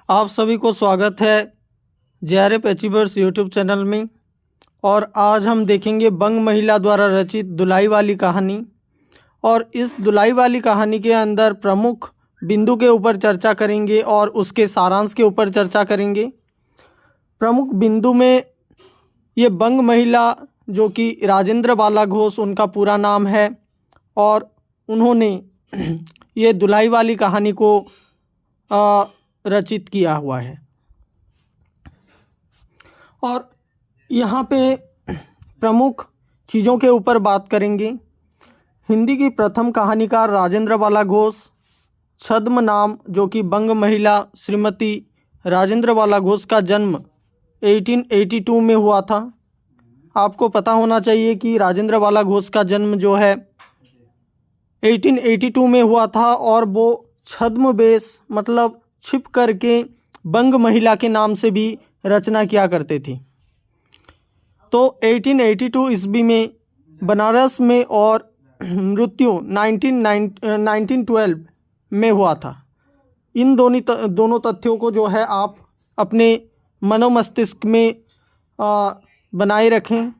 आप सभी को स्वागत है JRF अचीवर्स यूट्यूब चैनल में। और आज हम देखेंगे बंग महिला द्वारा रचित दुलाई वाली कहानी। और इस दुलाई वाली कहानी के अंदर प्रमुख बिंदु के ऊपर चर्चा करेंगे और उसके सारांश के ऊपर चर्चा करेंगे। प्रमुख बिंदु में ये बंग महिला जो कि राजेंद्र बाला घोष उनका पूरा नाम है, और उन्होंने ये दुलाई वाली कहानी को रचित किया हुआ है। और यहाँ पे प्रमुख चीज़ों के ऊपर बात करेंगे। हिंदी की प्रथम कहानीकार राजेंद्र बाला घोष, छद्म नाम जो कि बंग महिला श्रीमती राजेंद्र बाला घोष का जन्म 1882 में हुआ था। आपको पता होना चाहिए कि राजेंद्र बाला घोष का जन्म जो है 1882 में हुआ था, और वो छद्म बेस मतलब छिप करके बंग महिला के नाम से भी रचना किया करते थे। तो 1882 ईस्वी में बनारस में और मृत्यु 1912 में हुआ था। इन दोनों तथ्यों को जो है आप अपने मनोमस्तिष्क में बनाए रखें।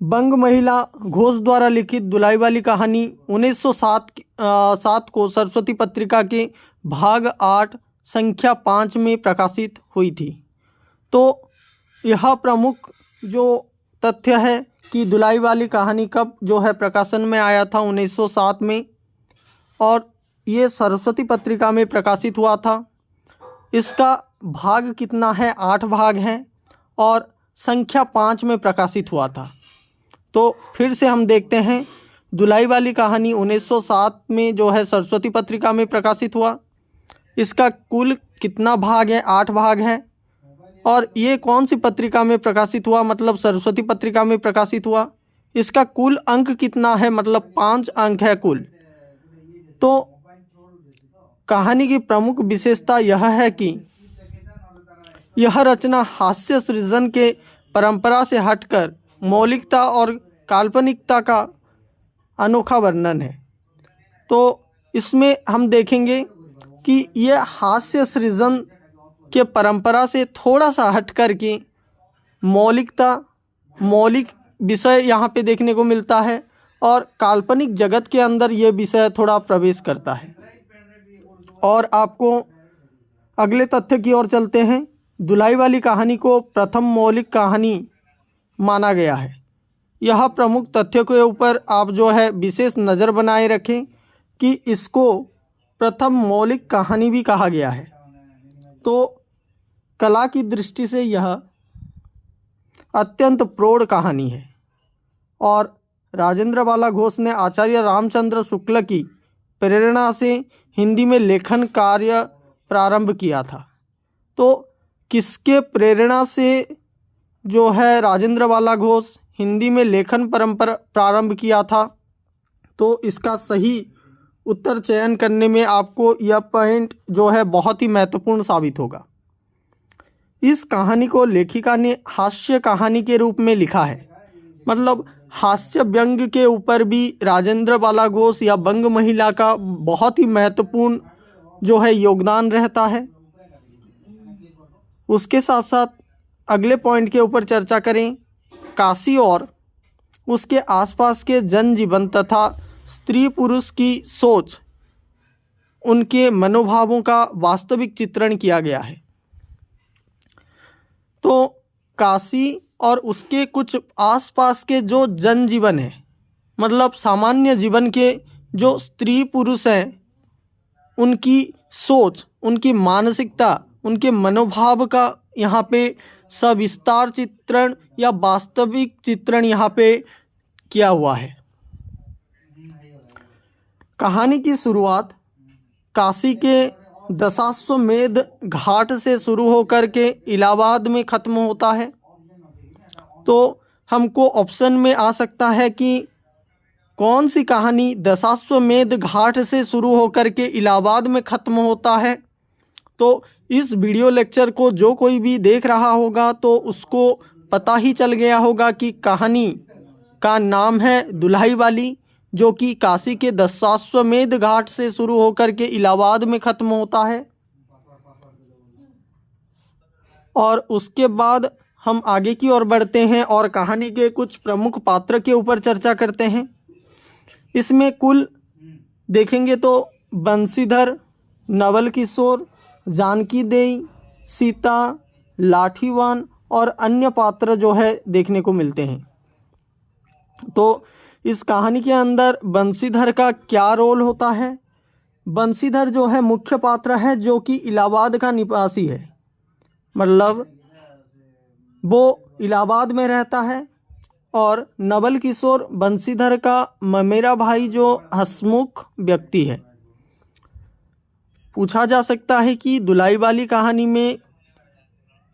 बंग महिला घोष द्वारा लिखित दुलाई वाली कहानी 1907 को सरस्वती पत्रिका के भाग 8 संख्या 5 में प्रकाशित हुई थी। तो यह प्रमुख जो तथ्य है कि दुलाई वाली कहानी कब जो है प्रकाशन में आया था 1907 में, और ये सरस्वती पत्रिका में प्रकाशित हुआ था। इसका भाग कितना है? 8 भाग हैं और संख्या 5 में प्रकाशित हुआ था। तो फिर से हम देखते हैं, दुलाई वाली कहानी 1907 में जो है सरस्वती पत्रिका में प्रकाशित हुआ। इसका कुल कितना भाग है? 8 भाग है। और ये कौन सी पत्रिका में प्रकाशित हुआ? मतलब सरस्वती पत्रिका में प्रकाशित हुआ। इसका कुल अंक कितना है? मतलब 5 अंक है कुल। तो कहानी की प्रमुख विशेषता यह है कि यह रचना हास्य सृजन के परंपरा से हटकर मौलिकता और काल्पनिकता का अनोखा वर्णन है। तो इसमें हम देखेंगे कि यह हास्य सृजन के परंपरा से थोड़ा सा हट कर के मौलिक विषय यहाँ पे देखने को मिलता है, और काल्पनिक जगत के अंदर ये विषय थोड़ा प्रवेश करता है। और आपको अगले तथ्य की ओर चलते हैं। दुलाई वाली कहानी को प्रथम मौलिक कहानी माना गया है। यह प्रमुख तथ्य के ऊपर आप जो है विशेष नज़र बनाए रखें कि इसको प्रथम मौलिक कहानी भी कहा गया है। तो कला की दृष्टि से यह अत्यंत प्रौढ़ कहानी है, और राजेंद्र बाला घोष ने आचार्य रामचंद्र शुक्ल की प्रेरणा से हिंदी में लेखन कार्य प्रारंभ किया था। तो किसके प्रेरणा से जो है राजेंद्र बाला घोष हिंदी में लेखन परंपरा प्रारंभ किया था? तो इसका सही उत्तर चयन करने में आपको यह पॉइंट जो है बहुत ही महत्वपूर्ण साबित होगा। इस कहानी को लेखिका ने हास्य कहानी के रूप में लिखा है। मतलब हास्य व्यंग के ऊपर भी राजेंद्र बाला घोष या बंग महिला का बहुत ही महत्वपूर्ण जो है योगदान रहता है। उसके साथ साथ अगले पॉइंट के ऊपर चर्चा करें। काशी और उसके आसपास के जनजीवन तथा स्त्री पुरुष की सोच, उनके मनोभावों का वास्तविक चित्रण किया गया है। तो काशी और उसके कुछ आसपास के जो जनजीवन है, मतलब सामान्य जीवन के जो स्त्री पुरुष हैं, उनकी सोच, उनकी मानसिकता, उनके मनोभाव का यहाँ पे सविस्तार चित्रण या वास्तविक चित्रण यहाँ पे किया हुआ है। कहानी की शुरुआत काशी के दशाश्वमेध घाट से शुरू होकर के इलाहाबाद में ख़त्म होता है। तो हमको ऑप्शन में आ सकता है कि कौन सी कहानी दशाश्वमेध घाट से शुरू होकर के इलाहाबाद में ख़त्म होता है। तो इस वीडियो लेक्चर को जो कोई भी देख रहा होगा तो उसको पता ही चल गया होगा कि कहानी का नाम है दुलाई वाली, जो कि काशी के दशाश्वमेध घाट से शुरू होकर के इलाहाबाद में ख़त्म होता है। और उसके बाद हम आगे की ओर बढ़ते हैं और कहानी के कुछ प्रमुख पात्र के ऊपर चर्चा करते हैं। इसमें कुल देखेंगे तो बंसीधर, नवल किशोर, जानकी देई, सीता, लाठीवान और अन्य पात्र जो है देखने को मिलते हैं। तो इस कहानी के अंदर बंसीधर का क्या रोल होता है? बंसीधर जो है मुख्य पात्र है, जो कि इलाहाबाद का निवासी है, मतलब वो इलाहाबाद में रहता है। और नवल किशोर बंसीधर का ममेरा भाई जो हंसमुख व्यक्ति है। पूछा जा सकता है कि दुलाई वाली कहानी में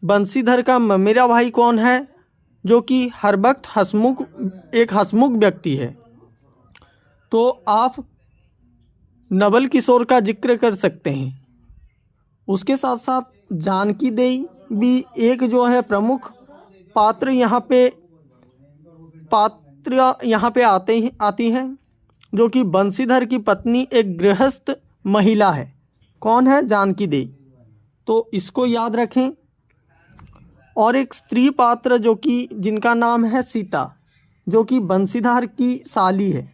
बंसीधर का ममेरा भाई कौन है, जो कि हर वक्त एक हंसमुख व्यक्ति है। तो आप नवल किशोर का जिक्र कर सकते हैं। उसके साथ साथ जानकी देई भी एक जो है प्रमुख पात्र यहाँ पे आती हैं, जो कि बंसीधर की पत्नी एक गृहस्थ महिला है। कौन है? जानकी देई। तो इसको याद रखें। और एक स्त्री पात्र जो कि जिनका नाम है सीता, जो कि बंसीधर की साली है।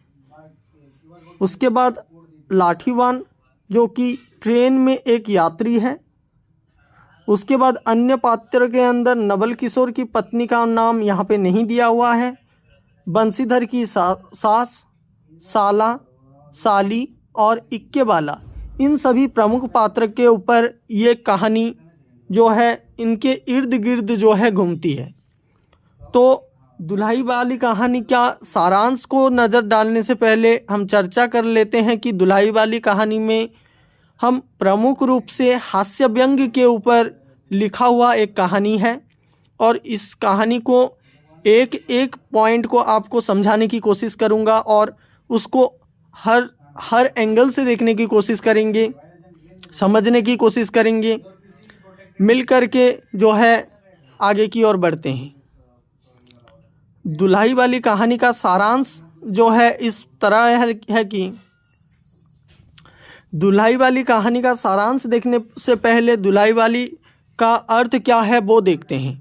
उसके बाद लाठीवान, जो कि ट्रेन में एक यात्री है। उसके बाद अन्य पात्र के अंदर नवल किशोर की पत्नी का नाम यहाँ पे नहीं दिया हुआ है। बंसीधर की सास, साला, साली और इक्केबाला, इन सभी प्रमुख पात्र के ऊपर ये कहानी जो है इनके इर्द गिर्द जो है घूमती है। तो दुल्हाई वाली कहानी का सारांश को नज़र डालने से पहले हम चर्चा कर लेते हैं कि दुल्हाई वाली कहानी में हम प्रमुख रूप से हास्य व्यंग्य के ऊपर लिखा हुआ एक कहानी है। और इस कहानी को एक एक पॉइंट को आपको समझाने की कोशिश करूंगा और उसको हर एंगल से देखने की कोशिश करेंगे, समझने की कोशिश करेंगे। मिल कर के जो है आगे की ओर बढ़ते हैं। दुल्हाई वाली कहानी का सारांश जो है इस तरह है कि दुल्हाई वाली कहानी का सारांश देखने से पहले दुल्हाई वाली का अर्थ क्या है वो देखते हैं।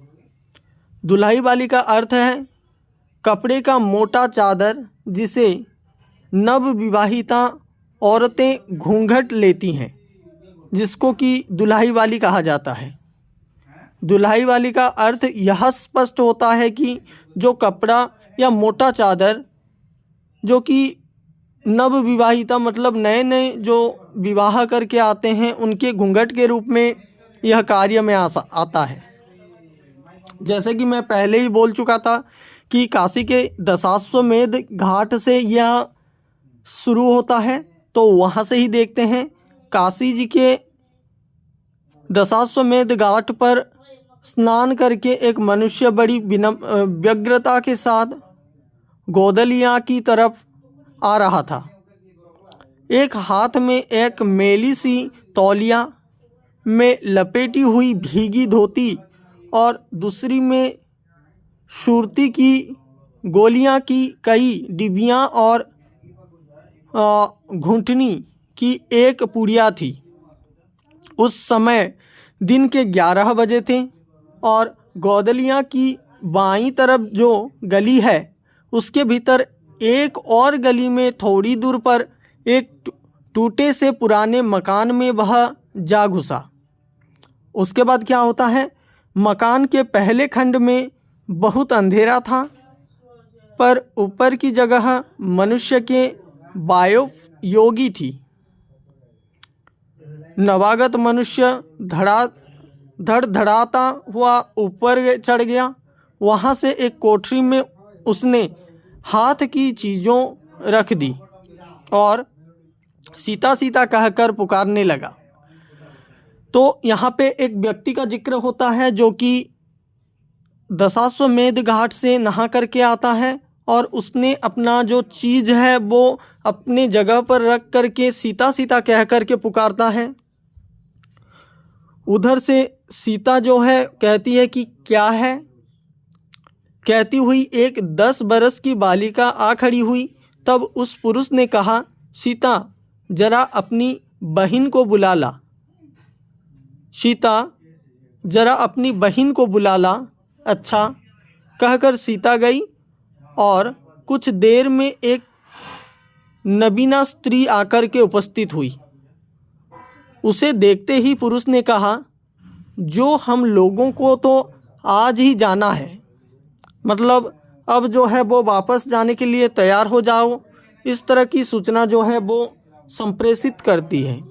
दुल्हाई वाली का अर्थ है कपड़े का मोटा चादर जिसे नव विवाहिता औरतें घूंघट लेती हैं, जिसको कि दुल्हाई वाली कहा जाता है। दुल्हाई वाली का अर्थ यह स्पष्ट होता है कि जो कपड़ा या मोटा चादर जो कि नव विवाहिता मतलब नए नए जो विवाह करके आते हैं उनके घूंघट के रूप में यह कार्य में आता है। जैसे कि मैं पहले ही बोल चुका था कि काशी के दशाश्वमेध घाट से यह शुरू होता है। तो वहाँ से ही देखते हैं। काशी जी के दशाश्वमेध घाट पर स्नान करके एक मनुष्य बड़ी व्यग्रता के साथ गोदलिया की तरफ आ रहा था। एक हाथ में एक मैली सी तौलिया में लपेटी हुई भीगी धोती और दूसरी में सुरती की गोलियां की कई डिबियां और घुंटनी की एक पुड़िया थी। उस समय दिन के 11 बजे थे और गोदलिया की बाईं तरफ जो गली है उसके भीतर एक और गली में थोड़ी दूर पर एक टूटे से पुराने मकान में वह जा घुसा। उसके बाद क्या होता है, मकान के पहले खंड में बहुत अंधेरा था, पर ऊपर की जगह मनुष्य के वायोयोगी थी। नवागत मनुष्य धड़धड़ाता हुआ ऊपर चढ़ गया। वहाँ से एक कोठरी में उसने हाथ की चीज़ों रख दी और सीता सीता कहकर पुकारने लगा। तो यहाँ पे एक व्यक्ति का जिक्र होता है जो कि दशाश्वमेध घाट से नहा करके आता है और उसने अपना जो चीज़ है वो अपने जगह पर रख करके सीता सीता कह करके पुकारता है। उधर से सीता जो है कहती है कि क्या है। कहती हुई एक 10 बरस की बालिका आ खड़ी हुई। तब उस पुरुष ने कहा, सीता जरा अपनी बहन को बुला ला। सीता जरा अपनी बहन को बुला ला। अच्छा कहकर सीता गई और कुछ देर में एक नबीना स्त्री आकर के उपस्थित हुई। उसे देखते ही पुरुष ने कहा, जो हम लोगों को तो आज ही जाना है, मतलब अब जो है वो वापस जाने के लिए तैयार हो जाओ, इस तरह की सूचना जो है वो संप्रेषित करती है।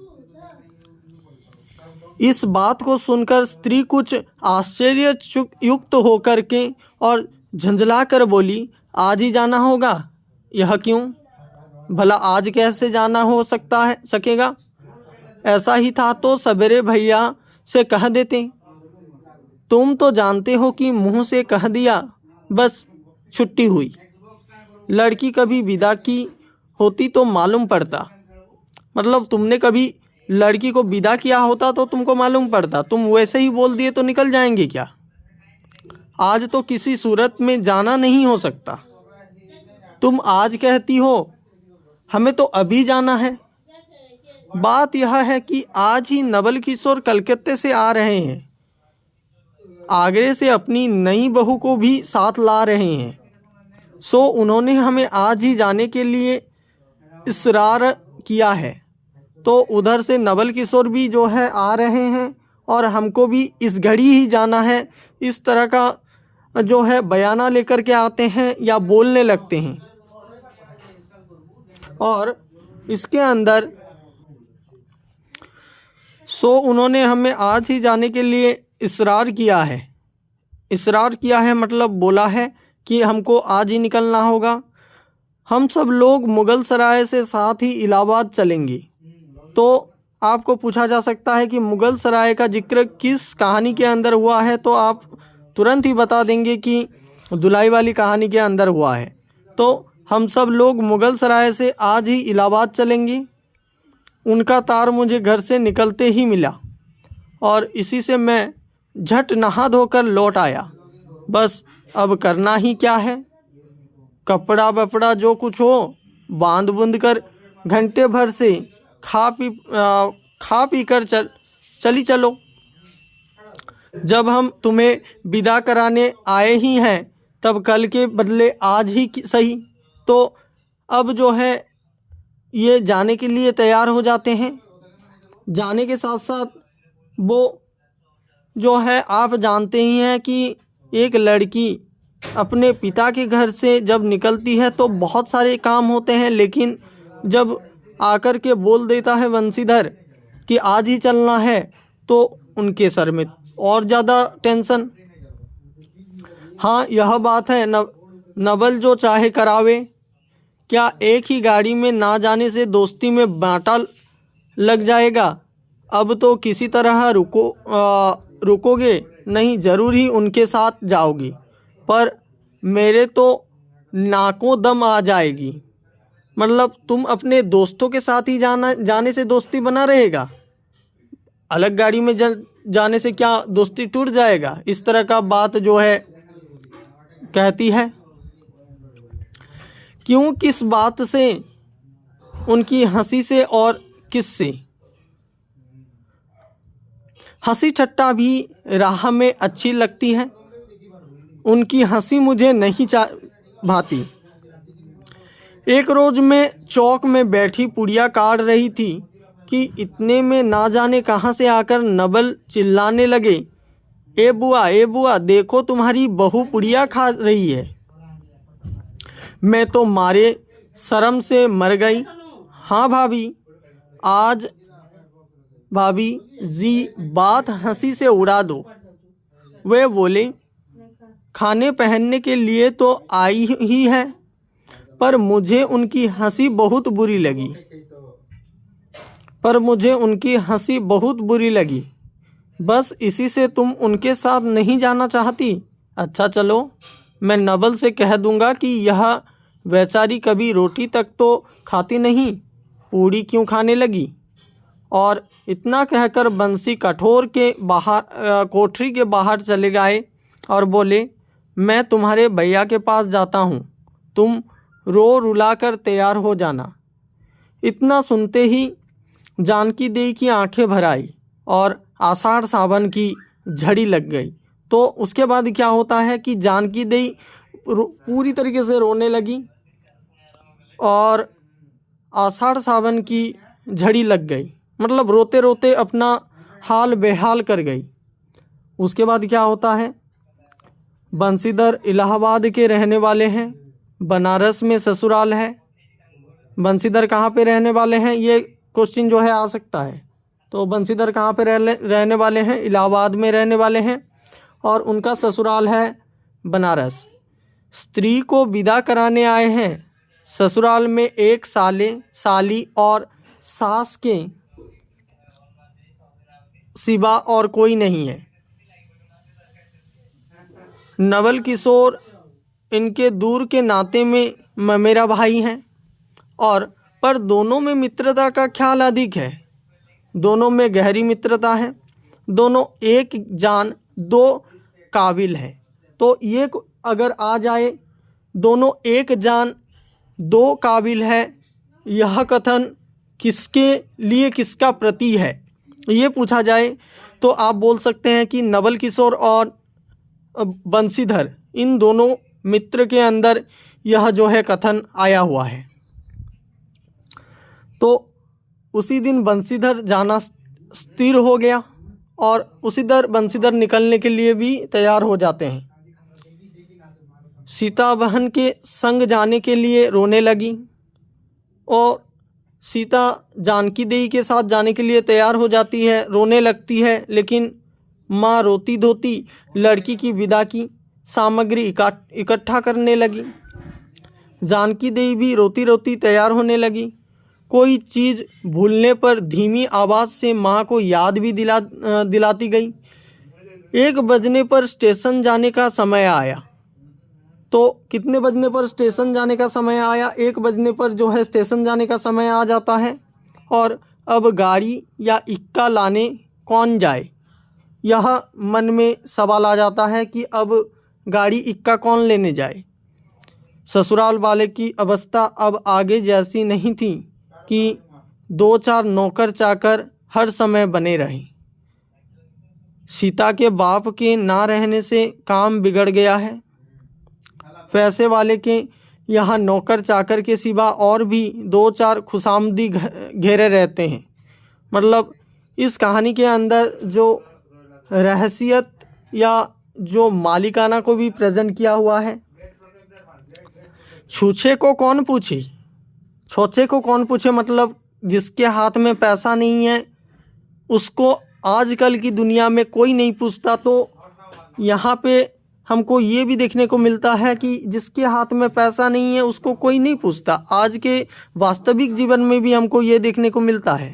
इस बात को सुनकर स्त्री कुछ आश्चर्य युक्त होकर के और झंझला कर बोली, आज ही जाना होगा? यह क्यों? भला आज कैसे जाना हो सकेगा? ऐसा ही था तो सवेरे भैया से कह देते। तुम तो जानते हो कि मुंह से कह दिया बस छुट्टी हुई। लड़की कभी विदा की होती तो मालूम पड़ता। मतलब तुमने कभी लड़की को विदा किया होता तो तुमको मालूम पड़ता। तुम वैसे ही बोल दिए तो निकल जाएंगे क्या? आज तो किसी सूरत में जाना नहीं हो सकता। तुम आज कहती हो, हमें तो अभी जाना है। बात यह है कि आज ही नवल किशोर कलकत्ते से आ रहे हैं। आगरे से अपनी नई बहू को भी साथ ला रहे हैं। सो उन्होंने हमें आज ही जाने के लिए इसरार किया है। तो उधर से नवल किशोर भी जो है आ रहे हैं और हमको भी इस घड़ी ही जाना है। इस तरह का जो है बयाना लेकर के आते हैं या बोलने लगते हैं। और इसके अंदर उन्होंने हमें आज ही जाने के लिए इसरार किया है। इसरार किया है मतलब बोला है कि हमको आज ही निकलना होगा। हम सब लोग मुगल सराय से साथ ही इलाहाबाद चलेंगे। तो आपको पूछा जा सकता है कि मुगल सराय का जिक्र किस कहानी के अंदर हुआ है, तो आप तुरंत ही बता देंगे कि दुलाई वाली कहानी के अंदर हुआ है। तो हम सब लोग मुगल सराय से आज ही इलाहाबाद चलेंगे। उनका तार मुझे घर से निकलते ही मिला और इसी से मैं झट नहा धोकर लौट आया। बस अब करना ही क्या है, कपड़ा बपड़ा जो कुछ हो बांध बुंद कर घंटे भर से खा पी कर चली चलो। जब हम तुम्हें विदा कराने आए ही हैं तब कल के बदले आज ही सही। तो अब जो है ये जाने के लिए तैयार हो जाते हैं। जाने के साथ साथ वो जो है आप जानते ही हैं कि एक लड़की अपने पिता के घर से जब निकलती है तो बहुत सारे काम होते हैं, लेकिन जब आकर के बोल देता है वंशीधर कि आज ही चलना है तो उनके सर में और ज़्यादा टेंशन। हाँ यह बात है, नवल जो चाहे करावे। क्या एक ही गाड़ी में ना जाने से दोस्ती में बाँटा लग जाएगा? अब तो किसी तरह रुकोगे नहीं, ज़रूर ही उनके साथ जाओगी, पर मेरे तो नाकों दम आ जाएगी। मतलब तुम अपने दोस्तों के साथ ही जाने से दोस्ती बना रहेगा, अलग गाड़ी में जाने से क्या दोस्ती टूट जाएगा? इस तरह का बात जो है कहती है। क्यों, किस बात से? उनकी हंसी से और किससे? हंसी ठट्टा भी राह में अच्छी लगती है, उनकी हंसी मुझे नहीं भाती। एक रोज़ मैं चौक में बैठी पुड़िया काट रही थी कि इतने में ना जाने कहाँ से आकर नवल चिल्लाने लगे, ए बुआ देखो तुम्हारी बहू पुड़िया खा रही है। मैं तो मारे शर्म से मर गई। हाँ भाभी, आज भाभी जी बात हंसी से उड़ा दो। वे बोले, खाने पहनने के लिए तो आई ही है, पर मुझे उनकी हंसी बहुत बुरी लगी। बस इसी से तुम उनके साथ नहीं जाना चाहती? अच्छा चलो, मैं नवल से कह दूंगा कि यह बेचारी कभी रोटी तक तो खाती नहीं, पूड़ी क्यों खाने लगी। और इतना कहकर बंसी कोठरी के बाहर चले गए और बोले, मैं तुम्हारे भैया के पास जाता हूँ, तुम रो रुला कर तैयार हो जाना। इतना सुनते ही जानकी देवी की आंखें भर आई और आषाढ़ सावन की झड़ी लग गई। तो उसके बाद क्या होता है कि जानकी देई पूरी तरीके से रोने लगी और आषाढ़ सावन की झड़ी लग गई, मतलब रोते रोते अपना हाल बेहाल कर गई। उसके बाद क्या होता है, बंसीधर इलाहाबाद के रहने वाले हैं, बनारस में ससुराल है। बंसीधर कहाँ पे रहने वाले हैं, ये क्वेश्चन जो है आ सकता है। तो बंसीधर कहाँ पे रहने वाले हैं, इलाहाबाद में रहने वाले हैं और उनका ससुराल है बनारस। स्त्री को विदा कराने आए हैं। ससुराल में एक साले साली और सास के सिवा और कोई नहीं है। नवल किशोर इनके दूर के नाते में मेरा भाई हैं और पर दोनों में मित्रता का ख्याल अधिक है, दोनों में गहरी मित्रता है, दोनों एक जान दो काबिल हैं। तो ये अगर आ जाए दोनों एक जान दो काबिल है, यह कथन किसके लिए किसका प्रति है, ये पूछा जाए तो आप बोल सकते हैं कि नवल किशोर और बंसीधर इन दोनों मित्र के अंदर यह जो है कथन आया हुआ है। तो उसी दिन बंसीधर जाना स्थिर हो गया और उसी दर बंसीधर निकलने के लिए भी तैयार हो जाते हैं। सीता बहन के संग जाने के लिए रोने लगी और सीता जानकी देवी के साथ जाने के लिए तैयार हो जाती है, रोने लगती है, लेकिन माँ रोती धोती लड़की की विदा की सामग्री इकट्ठा करने लगी। जानकी देवी भी रोती रोती तैयार होने लगी। कोई चीज़ भूलने पर धीमी आवाज़ से माँ को याद भी दिलाती गई। 1 बजने पर स्टेशन जाने का समय आया। तो कितने बजने पर स्टेशन जाने का समय आया, 1 बजने पर जो है स्टेशन जाने का समय आ जाता है। और अब गाड़ी या इक्का लाने कौन जाए, यह मन में सवाल आ जाता है कि अब गाड़ी इक्का कौन लेने जाए। ससुराल वाले की अवस्था अब आगे जैसी नहीं थी कि 2-4 नौकर चाकर हर समय बने रहें। सीता के बाप के ना रहने से काम बिगड़ गया है। पैसे वाले के यहाँ नौकर चाकर के सिवा और भी 2-4 खुशामदी घेरे रहते हैं। मतलब इस कहानी के अंदर जो रहसियत या जो मालिकाना को भी प्रेजेंट किया हुआ है। छूछे को कौन पूछे, छोछे को कौन पूछे, मतलब जिसके हाथ में पैसा नहीं है उसको आजकल की दुनिया में कोई नहीं पूछता। तो यहाँ पे हमको ये भी देखने को मिलता है कि जिसके हाथ में पैसा नहीं है उसको कोई नहीं पूछता। आज के वास्तविक जीवन में भी हमको ये देखने को मिलता है।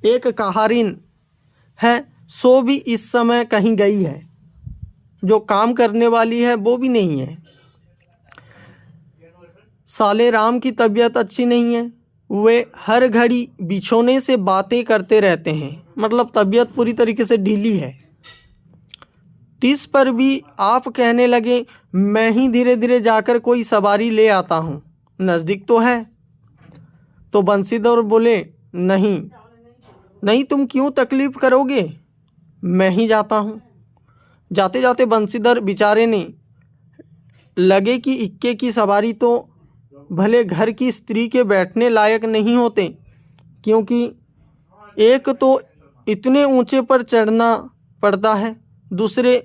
एक कहारिन है सो भी इस समय कहीं गई है, जो काम करने वाली है वो भी नहीं है। साले राम की तबीयत अच्छी नहीं है, वे हर घड़ी बिछोने से बातें करते रहते हैं, मतलब तबीयत पूरी तरीके से ढीली है। 30 पर भी आप कहने लगे मैं ही धीरे धीरे जाकर कोई सवारी ले आता हूँ, नज़दीक तो है। तो बंसीधर बोले नहीं नहीं, तुम क्यों तकलीफ़ करोगे, मैं ही जाता हूँ। जाते जाते बंसीधर बेचारे ने लगे कि इक्के की सवारी तो भले घर की स्त्री के बैठने लायक नहीं होते, क्योंकि एक तो इतने ऊंचे पर चढ़ना पड़ता है, दूसरे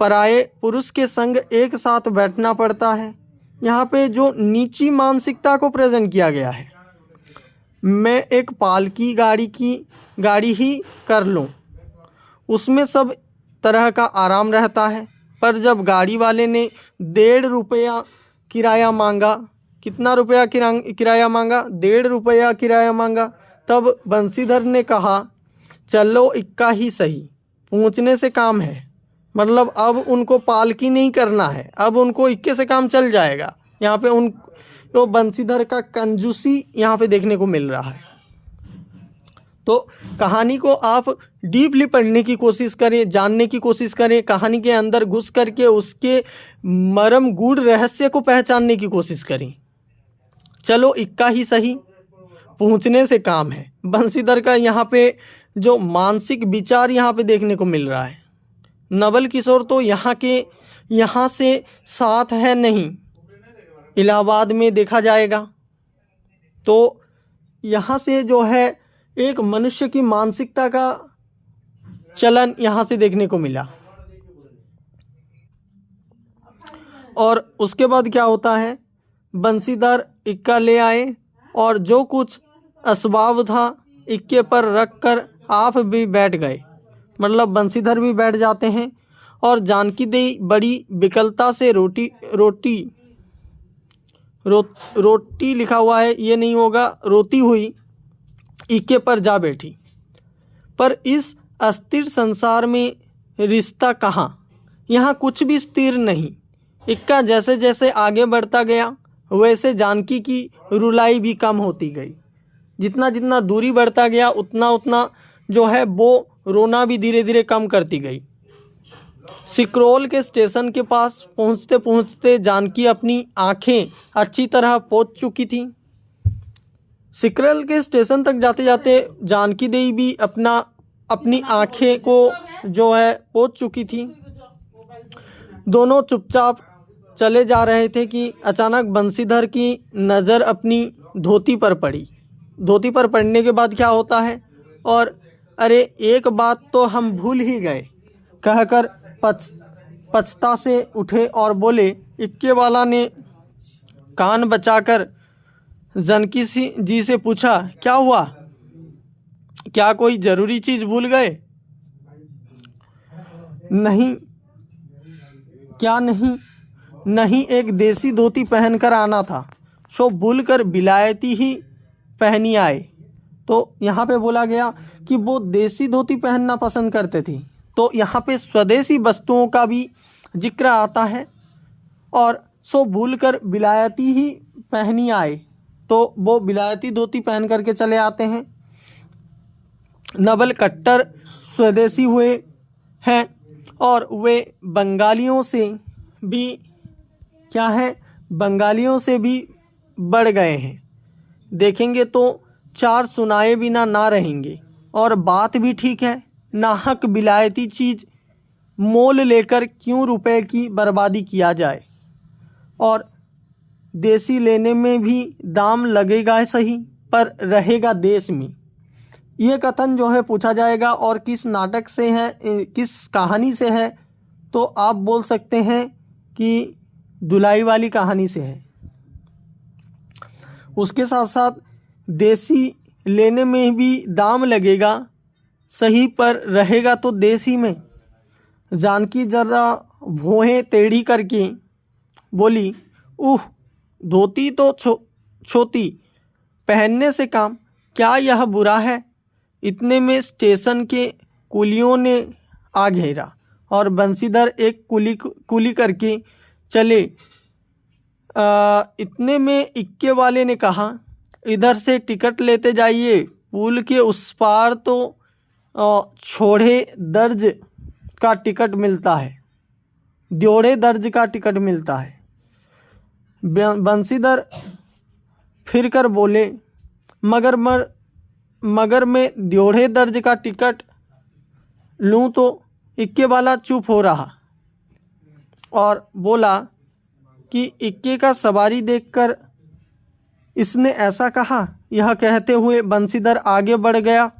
पराये पुरुष के संग एक साथ बैठना पड़ता है। यहाँ पे जो नीची मानसिकता को प्रेजेंट किया गया है, मैं एक पालकी गाड़ी ही कर लूँ, उसमें सब तरह का आराम रहता है। पर जब गाड़ी वाले ने 1.5 रुपया किराया मांगा, कितना रुपया किराया मांगा, 1.5 रुपया किराया मांगा, तब बंसीधर ने कहा चलो इक्का ही सही, पहुँचने से काम है। मतलब अब उनको पालकी नहीं करना है, अब उनको इक्के से काम चल जाएगा। यहाँ पे तो बंसीधर का कंजूसी यहाँ पे देखने को मिल रहा है। तो कहानी को आप डीपली पढ़ने की कोशिश करें, जानने की कोशिश करें, कहानी के अंदर घुस करके उसके मर्म गूढ़ रहस्य को पहचानने की कोशिश करें। चलो इक्का ही सही, पहुंचने से काम है। बंसीधर का यहाँ पे जो मानसिक विचार यहाँ पे देखने को मिल रहा है। नवल किशोर तो यहाँ से साथ है नहीं, इलाहाबाद में देखा जाएगा तो यहाँ से जो है एक मनुष्य की मानसिकता का चलन यहाँ से देखने को मिला। और उसके बाद क्या होता है, बंसीधर इक्का ले आए और जो कुछ असबाब था इक्के पर रख कर आप भी बैठ गए। मतलब बंसीधर भी बैठ जाते हैं और जानकी देई बड़ी विकलता से रोटी लिखा हुआ है, ये नहीं होगा, रोती हुई इक्के पर जा बैठी। पर इस अस्थिर संसार में रिश्ता कहाँ, यहाँ कुछ भी स्थिर नहीं। इक्का जैसे जैसे आगे बढ़ता गया वैसे जानकी की रुलाई भी कम होती गई। जितना जितना दूरी बढ़ता गया उतना उतना जो है वो रोना भी धीरे धीरे कम करती गई। सिकरोल के स्टेशन के पास पहुंचते पहुंचते जानकी अपनी आंखें अच्छी तरह पोंछ चुकी थी। सिकरोल के स्टेशन तक जाते जाते जानकी देवी भी अपनी आंखें को जो है पोंछ चुकी थी। दोनों चुपचाप चले जा रहे थे कि अचानक बंसीधर की नज़र अपनी धोती पर पड़ी। धोती पर पड़ने के बाद क्या होता है, और अरे एक बात तो हम भूल ही गए कहकर पछता से उठे और बोले। इक्के वाला ने कान बचाकर जानकी जी से पूछा, क्या हुआ, क्या कोई ज़रूरी चीज़ भूल गए? नहीं, क्या नहीं, एक देसी धोती पहनकर आना था, सो भूल कर विलायती ही पहनी आए। तो यहाँ पे बोला गया कि वो देसी धोती पहनना पसंद करते थे, तो यहाँ पे स्वदेशी वस्तुओं का भी जिक्र आता है। और सो भूल कर विलायती ही पहनी आए, तो वो विलायती धोती पहन करके चले आते हैं। नवल कट्टर स्वदेशी हुए हैं और वे बंगालियों से भी क्या है, बंगालियों से भी बढ़ गए हैं। देखेंगे तो चार सुनाए बिना ना रहेंगे। और बात भी ठीक है, नाहक विलायती चीज़ मोल लेकर क्यों रुपए की बर्बादी किया जाए, और देसी लेने में भी दाम लगेगा सही, पर रहेगा देश में। ये कथन जो है पूछा जाएगा और किस नाटक से है, किस कहानी से है, तो आप बोल सकते हैं कि दुलाई वाली कहानी से है। उसके साथ साथ देसी लेने में भी दाम लगेगा सही, पर रहेगा तो देसी में। जानकी जरा भौहें टेढ़ी करके बोली, धोती तो छोटी, पहनने से काम, क्या यह बुरा है? इतने में स्टेशन के कुलियों ने आ घेरा और बंसीधर एक कुली करके चले। इतने में इक्के वाले ने कहा, इधर से टिकट लेते जाइए, पुल के उस पार तो छोड़े दर्ज का टिकट मिलता है, द्योड़े दर्ज का टिकट मिलता है। बंसीधर फिर कर बोले, मगर मैं द्योड़े दर्ज का टिकट लूँ तो इक्के वाला चुप हो रहा और बोला कि इक्के का सवारी देखकर इसने ऐसा कहा। यह कहते हुए बंसीधर आगे बढ़ गया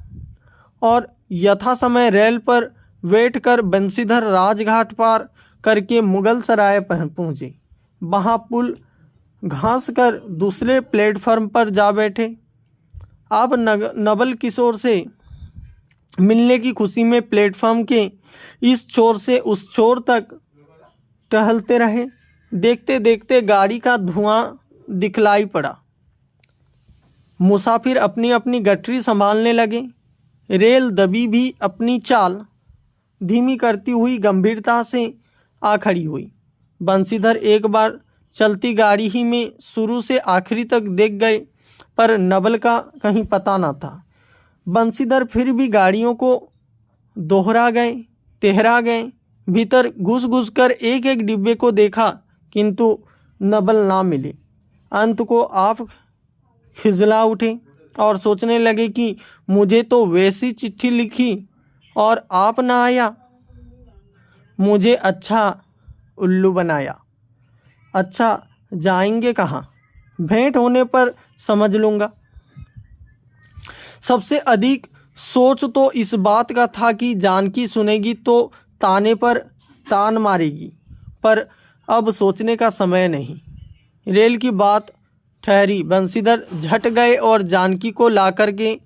और यथा समय रेल पर बैठकर बंसीधर राजघाट पार करके मुगल सराय पहुँचे। वहाँ पुल घास कर दूसरे प्लेटफार्म पर जा बैठे। आप नवल किशोर से मिलने की खुशी में प्लेटफार्म के इस छोर से उस छोर तक टहलते रहे। देखते देखते गाड़ी का धुआं दिखलाई पड़ा। मुसाफिर अपनी अपनी गठरी संभालने लगे। रेल दबी भी अपनी चाल धीमी करती हुई गंभीरता से आ खड़ी हुई। बंसीधर एक बार चलती गाड़ी ही में शुरू से आखिरी तक देख गए, पर नवल का कहीं पता न था। बंसीधर फिर भी गाड़ियों को तेहरा गए। भीतर घुस कर एक एक डिब्बे को देखा, किंतु नवल ना मिले। अंत को आप खिजला उठे और सोचने लगे कि मुझे तो वैसी चिट्ठी लिखी और आप ना आया, मुझे अच्छा उल्लू बनाया। अच्छा, जाएंगे कहाँ? भेंट होने पर समझ लूँगा। सबसे अधिक सोच तो इस बात का था कि जानकी सुनेगी तो ताने पर तान मारेगी, पर अब सोचने का समय नहीं। रेल की बात ठहरी। बंसीधर झट गए और जानकी को ला कर के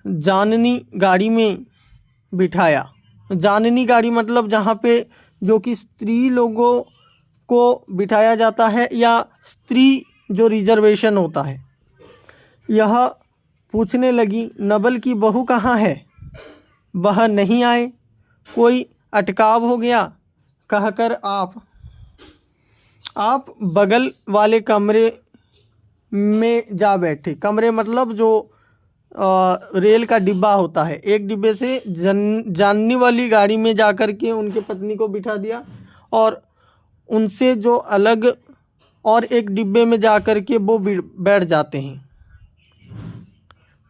जाननी गाड़ी में बिठाया। जाननी गाड़ी मतलब जहाँ पे जो कि स्त्री लोगों को बिठाया जाता है, या स्त्री जो रिजर्वेशन होता है। यह पूछने लगी, नवल की बहू कहाँ है? वह नहीं आए, कोई अटकाव हो गया? कहकर आप बगल वाले कमरे में जा बैठे। कमरे मतलब जो रेल का डिब्बा होता है, एक डिब्बे से जानने वाली गाड़ी में जाकर के उनके पत्नी को बिठा दिया, और उनसे जो अलग और एक डिब्बे में जाकर के वो बैठ जाते हैं।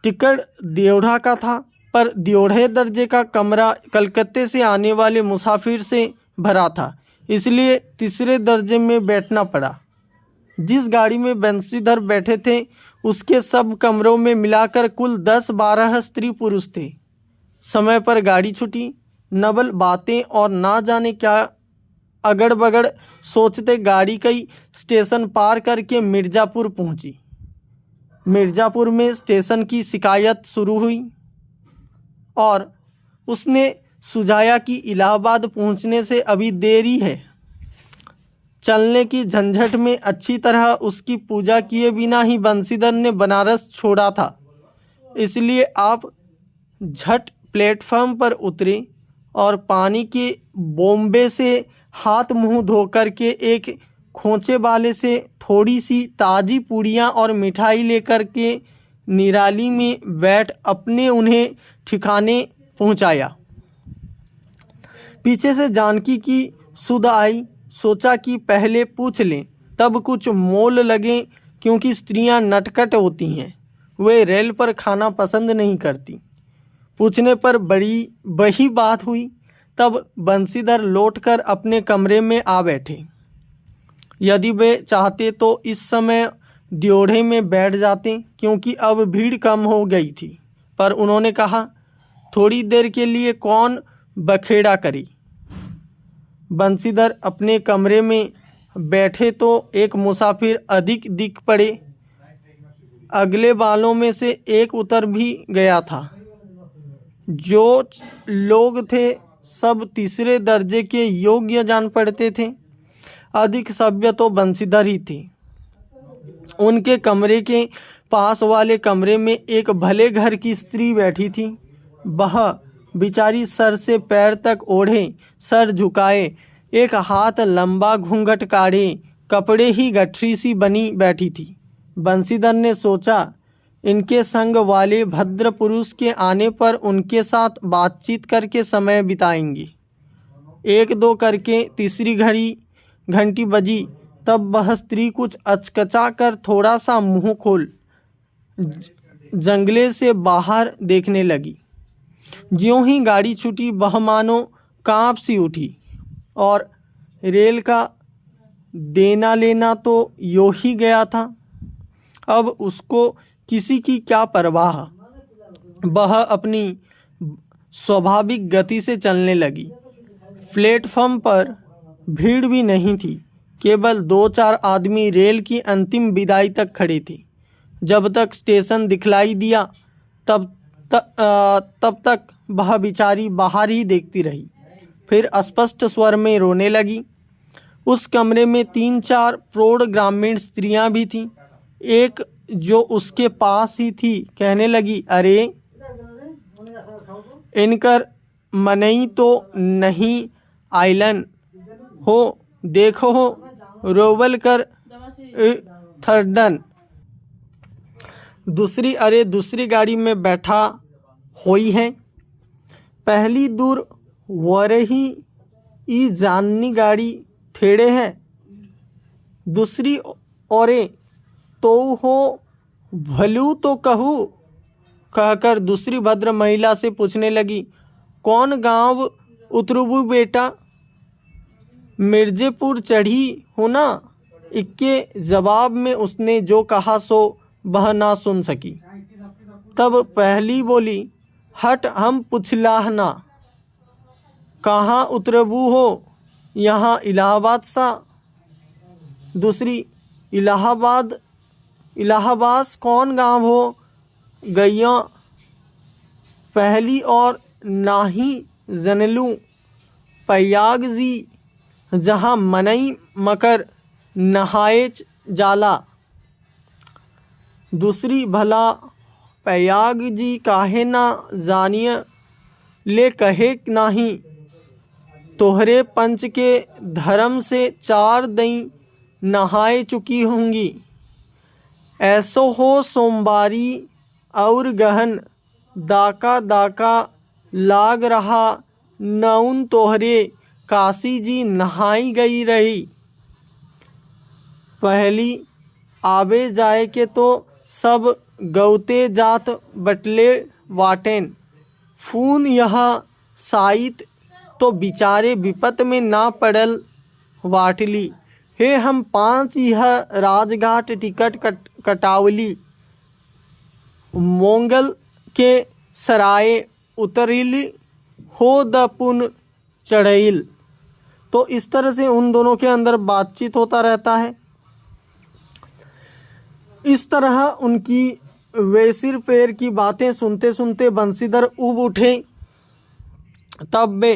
टिकट देवढ़ा का था, पर देवढ़े दर्जे का कमरा कलकत्ते से आने वाले मुसाफिर से भरा था, इसलिए तीसरे दर्जे में बैठना पड़ा। जिस गाड़ी में बंसीधर बैठे थे उसके सब कमरों में मिलाकर कुल 10-12 स्त्री पुरुष थे। समय पर गाड़ी छूटी। नवल बातें और ना जाने क्या अगड़ बगड़ सोचते गाड़ी कई स्टेशन पार करके मिर्ज़ापुर पहुंची। मिर्ज़ापुर में स्टेशन की शिकायत शुरू हुई और उसने सुझाया कि इलाहाबाद पहुंचने से अभी देरी है। चलने की झंझट में अच्छी तरह उसकी पूजा किए बिना ही बंसीधर ने बनारस छोड़ा था, इसलिए आप झट प्लेटफार्म पर उतरे और पानी के बोम्बे से हाथ मुंह धोकर के एक खोंचे वाले से थोड़ी सी ताज़ी पूड़ियाँ और मिठाई लेकर के निराली में बैठ अपने उन्हें ठिकाने पहुंचाया। पीछे से जानकी की सुध आई। सोचा कि पहले पूछ लें, तब कुछ मोल लगे, क्योंकि स्त्रियां नटखट होती हैं, वे रेल पर खाना पसंद नहीं करती। पूछने पर वही बात हुई। तब बंसीधर लौटकर अपने कमरे में आ बैठे। यदि वे चाहते तो इस समय ड्योढ़े में बैठ जाते, क्योंकि अब भीड़ कम हो गई थी, पर उन्होंने कहा, थोड़ी देर के लिए कौन बखेड़ा करी। बंसीधर अपने कमरे में बैठे तो एक मुसाफिर अधिक दिख पड़े। अगले वालों में से एक उतर भी गया था। जो लोग थे सब तीसरे दर्जे के योग्य जान पड़ते थे। अधिक सभ्य तो बंसीधर ही थे। उनके कमरे के पास वाले कमरे में एक भले घर की स्त्री बैठी थी। वह बेचारी सर से पैर तक ओढ़े, सर झुकाए, एक हाथ लंबा घूंघट काढ़े, कपड़े ही गठरी सी बनी बैठी थी। बंसीधर ने सोचा, इनके संग वाले भद्र पुरुष के आने पर उनके साथ बातचीत करके समय बिताएंगी। 1-2 करके तीसरी घंटी बजी। तब वह स्त्री कुछ अचकचा कर थोड़ा सा मुंह खोल जंगले से बाहर देखने लगी। ज्यों ही गाड़ी छूटी वह मानो कांप सी उठी, और रेल का देना लेना तो यो ही गया था। अब उसको किसी की क्या परवाह। वह अपनी स्वाभाविक गति से चलने लगी। प्लेटफॉर्म पर भीड़ भी नहीं थी, केवल 2-4 आदमी रेल की अंतिम विदाई तक खड़े थे। जब तक स्टेशन दिखलाई दिया तब तक वह बेचारी बाहर ही देखती रही। फिर स्पष्ट स्वर में रोने लगी। उस कमरे में 3-4 प्रौढ़ ग्रामीण स्त्रियां भी थीं। एक जो उसके पास ही थी कहने लगी, अरे इनकर मनई तो नहीं आइलन हो, देखो हो रोवल कर थर्डन। दूसरी, अरे दूसरी गाड़ी में बैठा होई हैं, पहली दूर वरही ई जाननी गाड़ी थेड़े है। दूसरी औरे तो हो भलू तो कहूँ, कहकर दूसरी भद्र महिला से पूछने लगी, कौन गांव उतरबू बेटा? मिर्जेपुर चढ़ी हो ना? इक्के जवाब में उसने जो कहा सो वह ना सुन सकी। तब पहली बोली, हट हम पुछलाहना, कहाँ उतरबू हो? यहाँ इलाहाबाद सा। दूसरी, इलाहाबाद? इलाहाबाद कौन गांव हो गैया? पहली, और नाही जनलू पयाग जी, जहाँ मनई मकर नहाएच जाला। दूसरी, भला पयाग जी काहे ना जानिय, ले कहे नाही, तोहरे पंच के धर्म से 4 दई नहाए चुकी होंगी। ऐसो हो सोमवारी और गहन दाका दाका लाग रहा, नौन तोहरे काशी जी नहाई गई रही। पहली, आवे जाए के तो सब गौते जात बटले वाटेन, फून यह साइत तो बिचारे विपत में ना पड़ल वाटली। हे हम 5 यह राजघाट टिकट कटावली, मोंगल के सराय उतरिल हो द पुन चढ़ैल। तो इस तरह से उन दोनों के अंदर बातचीत होता रहता है। इस तरह उनकी वेसिर फेर की बातें सुनते सुनते बंसीधर ऊब उठे। तब वे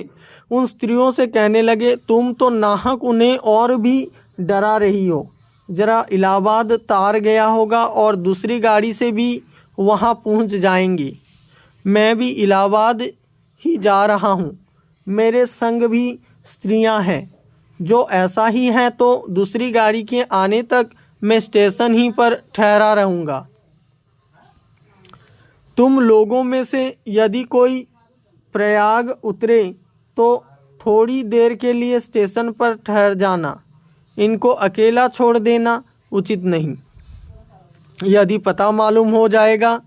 उन स्त्रियों से कहने लगे, तुम तो नाहक उन्हें और भी डरा रही हो। जरा इलाहाबाद तार गया होगा और दूसरी गाड़ी से भी वहाँ पहुँच जाएंगी। मैं भी इलाहाबाद ही जा रहा हूँ, मेरे संग भी स्त्रियां हैं। जो ऐसा ही है तो दूसरी गाड़ी के आने तक मैं स्टेशन ही पर ठहरा रहूँगा। तुम लोगों में से यदि कोई प्रयाग उतरे तो थोड़ी देर के लिए स्टेशन पर ठहर जाना, इनको अकेला छोड़ देना उचित नहीं। यदि पता मालूम हो जाएगा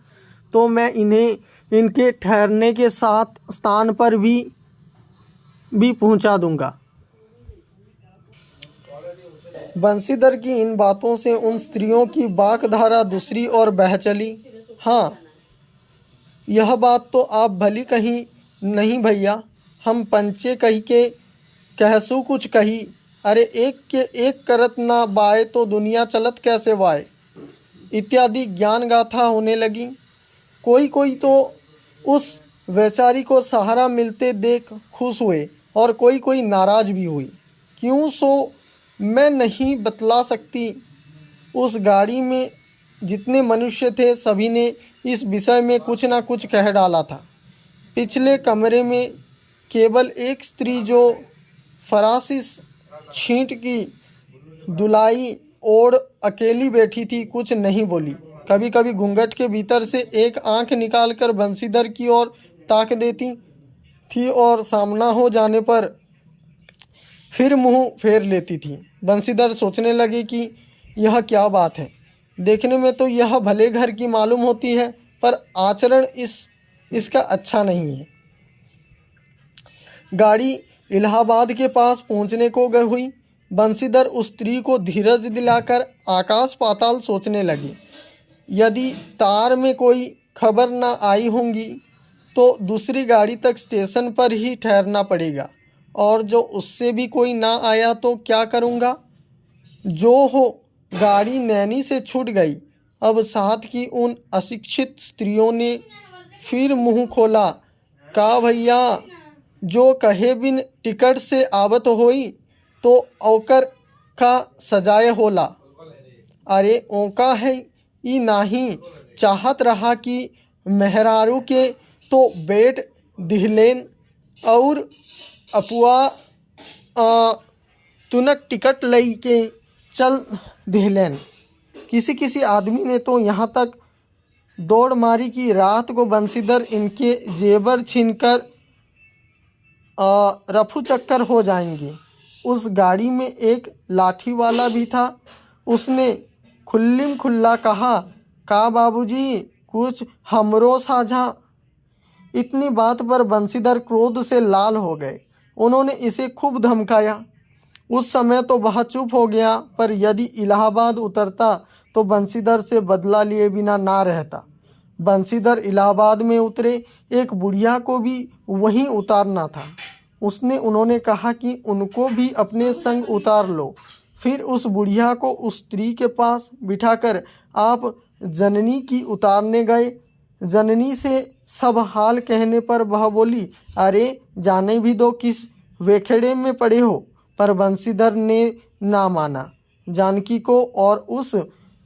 तो मैं इन्हें इनके ठहरने के साथ स्थान पर भी पहुंचा दूंगा। बंसीधर की इन बातों से उन स्त्रियों की बाकधारा दूसरी ओर बह चली। हाँ, यह बात तो आप भली कही नहीं भैया, हम पंचे कही के कहसू कुछ कही। अरे एक के एक करत ना बाए तो दुनिया चलत कैसे वाए, इत्यादि ज्ञान गाथा होने लगी। कोई कोई तो उस वैचारी को सहारा मिलते देख खुश हुए और कोई कोई नाराज भी हुई। क्यों सो मैं नहीं बतला सकती। उस गाड़ी में जितने मनुष्य थे सभी ने इस विषय में कुछ ना कुछ कह डाला था। पिछले कमरे में केवल एक स्त्री जो फरासी छींट की दुलाई ओढ़ अकेली बैठी थी कुछ नहीं बोली। कभी कभी घूंघट के भीतर से एक आंख निकालकर बंसीधर की ओर ताक देती थी और सामना हो जाने पर फिर मुंह फेर लेती थी। बंसीधर सोचने लगे कि यह क्या बात है, देखने में तो यह भले घर की मालूम होती है पर आचरण इसका अच्छा नहीं है। गाड़ी इलाहाबाद के पास पहुंचने को गई हुई। बंसीधर उस स्त्री को धीरज दिलाकर आकाश पाताल सोचने लगे। यदि तार में कोई खबर ना आई होंगी तो दूसरी गाड़ी तक स्टेशन पर ही ठहरना पड़ेगा, और जो उससे भी कोई ना आया तो क्या करूँगा। जो हो, गाड़ी नैनी से छूट गई। अब साथ की उन अशिक्षित स्त्रियों ने फिर मुंह खोला, का भैया जो कहे बिन टिकट से आवत होई तो औकर का सजाए होला। अरे ओका है ई नाही चाहत रहा कि मेहरारू के तो बेट दिहलेन और अपुआ तुनक टिकट लई के चल दिहलेन। किसी आदमी ने तो यहाँ तक दौड़ मारी कि रात को बंसीधर इनके जेवर छीनकर रफू चक्कर हो जाएंगे। उस गाड़ी में एक लाठी वाला भी था। उसने खुल्लिम खुल्ला कहा, का बाबूजी कुछ हमरो साझा। इतनी बात पर बंशीधर क्रोध से लाल हो गए। उन्होंने इसे खूब धमकाया। उस समय तो वह चुप हो गया, पर यदि इलाहाबाद उतरता तो बंशीधर से बदला लिए बिना ना रहता। बंशीधर इलाहाबाद में उतरे। एक बुढ़िया को भी वहीं उतारना था। उन्होंने कहा कि उनको भी अपने संग उतार लो। फिर उस बुढ़िया को उस स्त्री के पास बिठाकर आप जननी की उतारने गए। जननी से सब हाल कहने पर वह बोली, अरे जाने भी दो, किस वेखेड़े में पड़े हो। पर बंशीधर ने ना माना। जानकी को और उस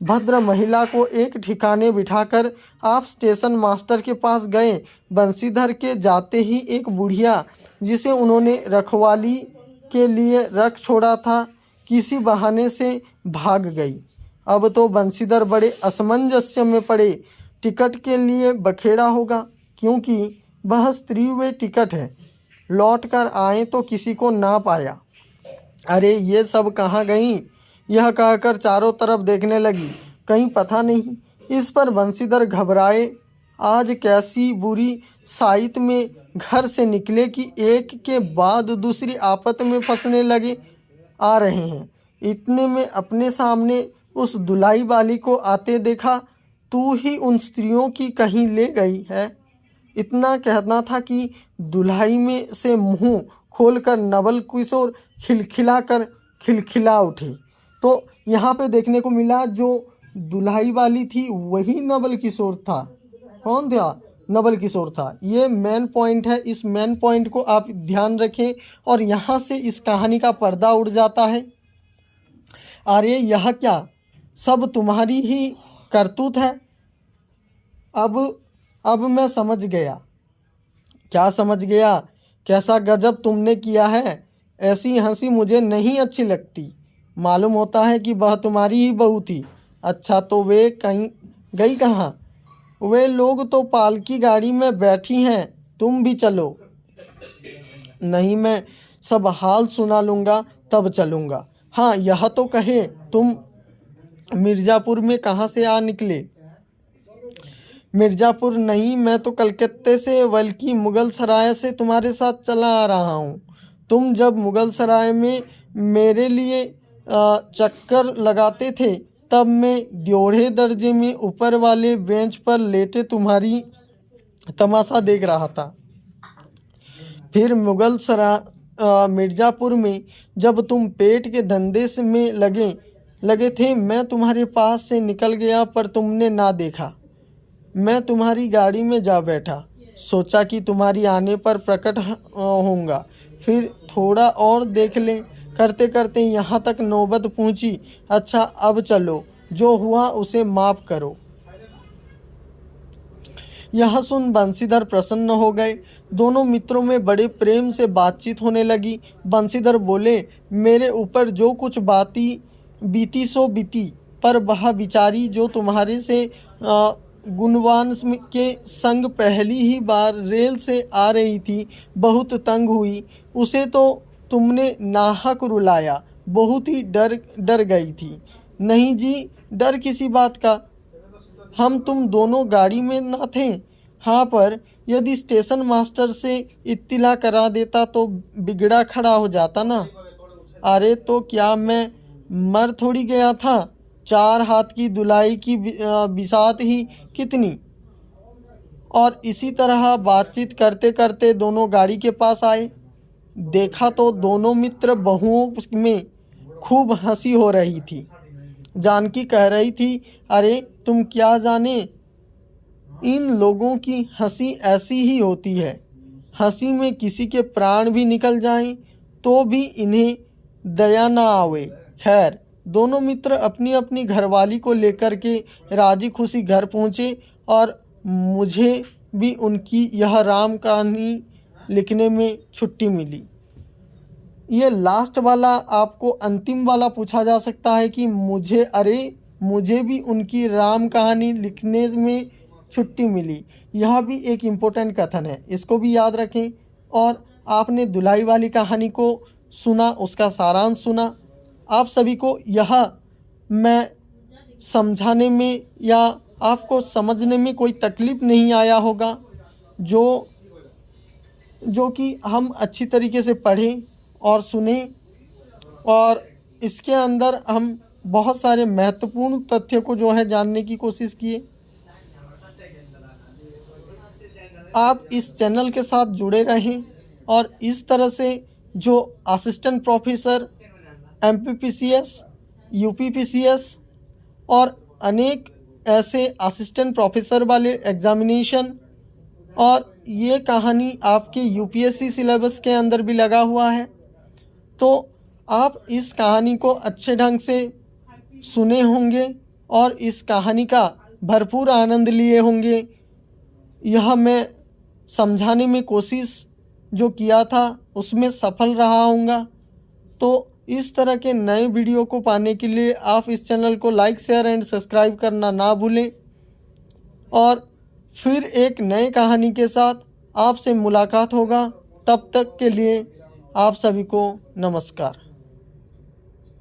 भद्र महिला को एक ठिकाने बिठाकर आप स्टेशन मास्टर के पास गए। बंशीधर के जाते ही एक बुढ़िया, जिसे उन्होंने रखवाली के लिए रख छोड़ा था, किसी बहाने से भाग गई। अब तो बंशीधर बड़े असमंजस्य में पड़े। टिकट के लिए बखेड़ा होगा, क्योंकि वह स्त्री वे टिकट है। लौट कर आए तो किसी को ना पाया। अरे ये सब कहाँ गई, यह कहकर चारों तरफ देखने लगी, कहीं पता नहीं। इस पर बंशीधर घबराए। आज कैसी बुरी साइत में घर से निकले कि एक के बाद दूसरी आफत में फंसने लगे आ रहे हैं। इतने में अपने सामने उस दुलाई वाली को आते देखा। तू ही उन स्त्रियों की कहीं ले गई है। इतना कहना था कि दुल्हाई में से मुंह खोलकर नवल किशोर खिलखिला उठे। तो यहाँ पे देखने को मिला जो दुल्हाई वाली थी वही नवल किशोर था। कौन था? नवल किशोर था। ये मेन पॉइंट है। इस मेन पॉइंट को आप ध्यान रखें और यहाँ से इस कहानी का पर्दा उड़ जाता है। अरे यह क्या, सब तुम्हारी ही करतूत है। अब मैं समझ गया। क्या समझ गया? कैसा गजब तुमने किया है। ऐसी हंसी मुझे नहीं अच्छी लगती। मालूम होता है कि वह तुम्हारी ही बहू थी। अच्छा, तो वे कहीं गई कहाँ? वे लोग तो पालकी गाड़ी में बैठी हैं, तुम भी चलो। नहीं, मैं सब हाल सुना लूँगा तब चलूँगा। हाँ, यह तो कहे, तुम मिर्ज़ापुर में कहाँ से आ निकले? मिर्ज़ापुर नहीं, मैं तो कलकत्ते से, बल्कि मुगल सराय से तुम्हारे साथ चला आ रहा हूँ। तुम जब मुगल सराय में मेरे लिए चक्कर लगाते थे, तब मैं द्योढ़े दर्जे में ऊपर वाले बेंच पर लेटे तुम्हारी तमाशा देख रहा था। फिर मुगल सराय मिर्ज़ापुर में जब तुम पेट के धंधे से में लगे थे, मैं तुम्हारे पास से निकल गया, पर तुमने ना देखा। मैं तुम्हारी गाड़ी में जा बैठा। सोचा कि तुम्हारी आने पर प्रकट होऊंगा, फिर थोड़ा और देख लें। करते करते यहाँ तक नौबत पहुँची। अच्छा, अब चलो, जो हुआ उसे माफ़ करो। यह सुन बंशीधर प्रसन्न हो गए। दोनों मित्रों में बड़े प्रेम से बातचीत होने लगी। बंशीधर बोले, मेरे ऊपर जो कुछ बीती सो बीती, पर वह बिचारी जो तुम्हारे से गुणवान के संग पहली ही बार रेल से आ रही थी, बहुत तंग हुई। उसे तो तुमने नाहक रुलाया, बहुत ही डर गई थी। नहीं जी, डर किसी बात का, हम तुम दोनों गाड़ी में ना थे। हाँ, पर यदि स्टेशन मास्टर से इत्तिला करा देता तो बिगड़ा खड़ा हो जाता ना। अरे तो क्या मैं मर थोड़ी गया था। 4 हाथ की दुलाई की बिसात ही कितनी। और इसी तरह बातचीत करते करते दोनों गाड़ी के पास आए। देखा तो दोनों मित्र बहुओं में खूब हंसी हो रही थी। जानकी कह रही थी, अरे तुम क्या जाने, इन लोगों की हंसी ऐसी ही होती है। हंसी में किसी के प्राण भी निकल जाएं तो भी इन्हें दया ना आवे। खैर, दोनों मित्र अपनी अपनी घरवाली को लेकर के राजी खुशी घर पहुँचे और मुझे भी उनकी यह राम कहानी लिखने में छुट्टी मिली। ये लास्ट वाला आपको अंतिम वाला पूछा जा सकता है कि मुझे भी उनकी राम कहानी लिखने में छुट्टी मिली। यह भी एक इम्पोर्टेंट कथन है, इसको भी याद रखें। और आपने दुल्हाई वाली कहानी को सुना, उसका सारांश सुना। आप सभी को यह मैं समझाने में या आपको समझने में कोई तकलीफ़ नहीं आया होगा, जो कि हम अच्छी तरीके से पढ़ें और सुनें, और इसके अंदर हम बहुत सारे महत्वपूर्ण तथ्य को जो है जानने की कोशिश किए। आप इस चैनल के साथ जुड़े रहें और इस तरह से जो असिस्टेंट प्रोफेसर, एमपीपीसीएस, यूपीपीसीएस और अनेक ऐसे असिस्टेंट प्रोफेसर वाले एग्जामिनेशन, और ये कहानी आपके यूपीएससी सिलेबस के अंदर भी लगा हुआ है, तो आप इस कहानी को अच्छे ढंग से सुने होंगे और इस कहानी का भरपूर आनंद लिए होंगे। यह मैं समझाने में कोशिश जो किया था उसमें सफल रहा हूँगा। तो इस तरह के नए वीडियो को पाने के लिए आप इस चैनल को लाइक, शेयर एंड सब्सक्राइब करना ना भूलें, और फिर एक नए कहानी के साथ आपसे मुलाकात होगा। तब तक के लिए आप सभी को नमस्कार।